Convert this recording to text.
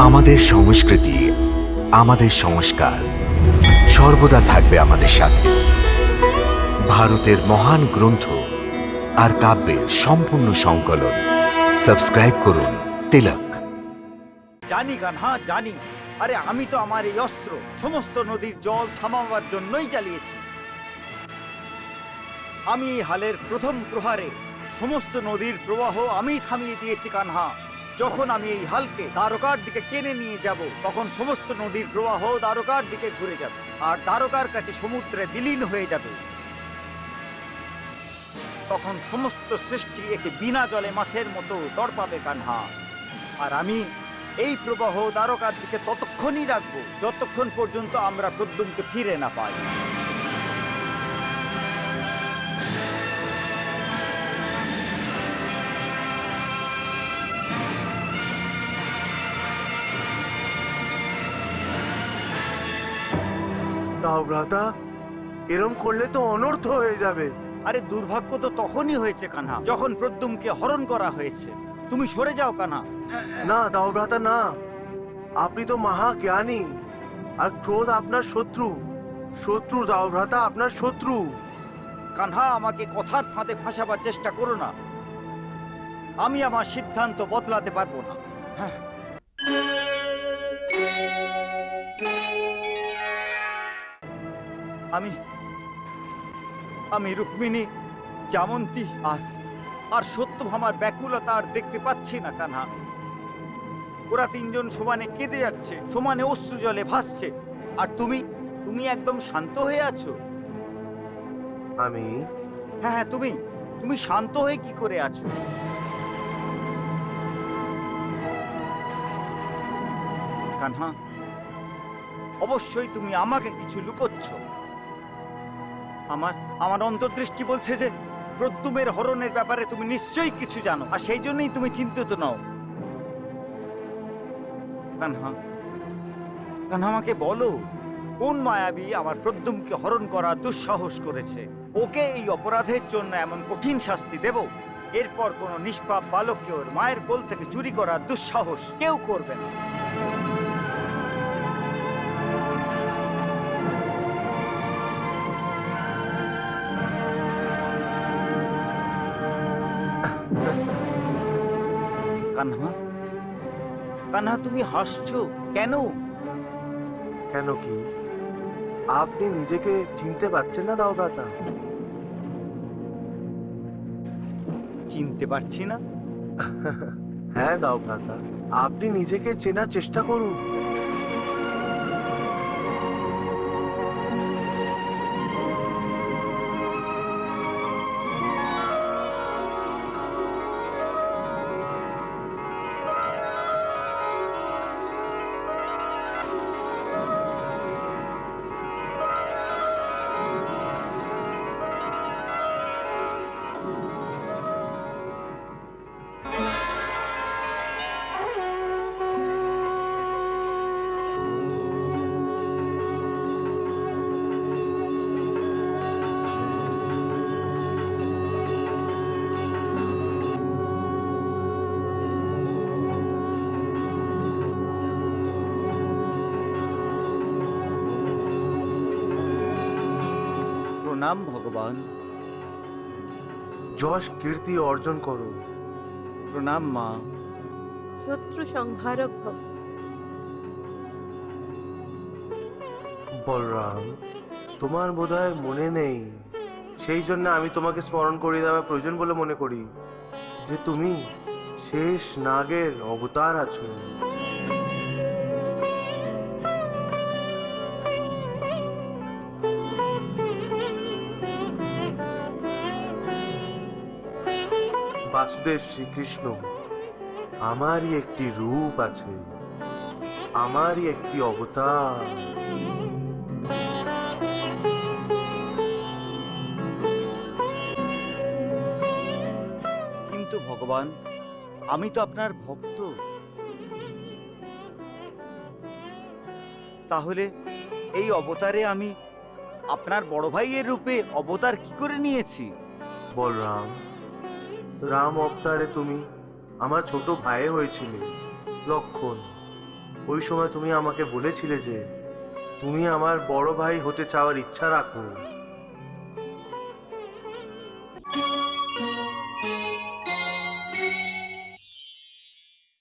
আমাদের সংস্কৃতি, আমাদের সংস্কার সর্বদা থাকবে আমাদের সাথে। ভারতের মহান গ্রন্থ আর কাব্যের সম্পূর্ণ সংকলন। সাবস্ক্রাইব করুন তিলক। জানি কানহা জানি, আরে আমি তো আমার এই অস্ত্র সমস্ত নদীর জল থামাবার জন্যই চালিয়েছি। আমি এই হালের প্রথম প্রহারে সমস্ত নদীর প্রবাহ আমি থামিয়ে দিয়েছি কানহা। যখন আমি এই হালকে দ্বারকার দিকে টেনে নিয়ে যাব, তখন সমস্ত নদীর প্রবাহ দ্বারকার দিকে ঘুরে যাবে আর দ্বারকার কাছে সমুদ্রে বিলীন হয়ে যাবে। তখন সমস্ত সৃষ্টি একে বিনা জলে মাছের মতো তড়পাবে কানহা। আর আমি এই প্রবাহ দ্বারকার দিকে ততক্ষণই রাখবো যতক্ষণ পর্যন্ত আমরা প্রদ্যুম্নকে ফিরে না পাই। তাও ভ্রাতা, এরম করলে তো অনর্থ হয়ে যাবে। আরে দুর্ভাগ্য তো তখনই হয়েছে কানহা, যখন প্রদ্যুম্নকে হরণ করা হয়েছে। তুমি সরে যাও কানহা। না দাও ভ্রাতা না, আপনি তো মহা জ্ঞানী, আর ক্রোধ আপনার শত্রু। শত্রু দাও ভ্রাতা, আপনার শত্রু। কানহা, আমাকে কথার ফাঁদে ফাঁসাবার চেষ্টা করো না। আমি আমার সিদ্ধান্ত বদলাতে পারবো না। আমি আমি রুক্মিণী, জামন্তী আর সত্যভামার ব্যাকুলতা আর দেখতে পাচ্ছি না কানহা। ওরা তিনজন সমানে কেঁদে যাচ্ছে, সমানে অশ্রু জলে ভাসছে, আর তুমি তুমি একদম শান্ত হয়ে আছো। আমি হ্যাঁ, তুমি শান্ত হয়ে কি করে আছো? কানহা, অবশ্যই তুমি আমাকে কিছু লুকোচ্ছ। আমার অন্তর্দৃষ্টি বলছে যে প্রদ্যুম্নের হরণের ব্যাপারে তুমি নিশ্চয়ই কিছু জানো, আর সেই জন্যই তুমি চিন্তিত নও। কানহা, আমাকে বলো, কোন মায়াবী আমার প্রদ্যুম্নকে হরণ করা দুঃসাহস করেছে? ওকে এই অপরাধের জন্য এমন কঠিন শাস্তি দেব, এরপর কোনো নিষ্পাপ বালককে ওর মায়ের কোল থেকে চুরি করার দুঃসাহস কেউ করবে না। কানহা, তুমি হাসছো কেন? কেন কি আপনি নিজেকে চিনতে পারছেন না দাও ভ্রাতা? চিনতে পারছি না? হ্যাঁ দাও ভ্রাতা, আপনি নিজেকে চেনার চেষ্টা করুন। প্রণাম ভগবান। যশ কীর্তি অর্জন করো। প্রণাম মা। শত্রু সংহারক ভব। বলরাম, তোমার বোধহয় মনে নেই, সেই জন্য আমি তোমাকে স্মরণ করিয়ে দেওয়া প্রয়োজন বলে মনে করি যে তুমি শেষ নাগের অবতার আছো। বাসুদেব শ্রীকৃষ্ণ, আমারই একটি রূপ আছে, আমারই একটি অবতার। কিন্তু ভগবান, আমি তো আপনার ভক্ত। তাহলে এই অবতারে আমি আপনার বড় ভাইয়ের রূপে অবতার কি করে নিয়েছি? বলরাম, রাম অবতারে তুমি আমার ছোট ভাই হয়েছিলে, লক্ষণ। ওই সময় তুমি আমাকে বলেছিলে যে তুমি আমার বড় ভাই হতে চাওয়ার ইচ্ছা রাখো।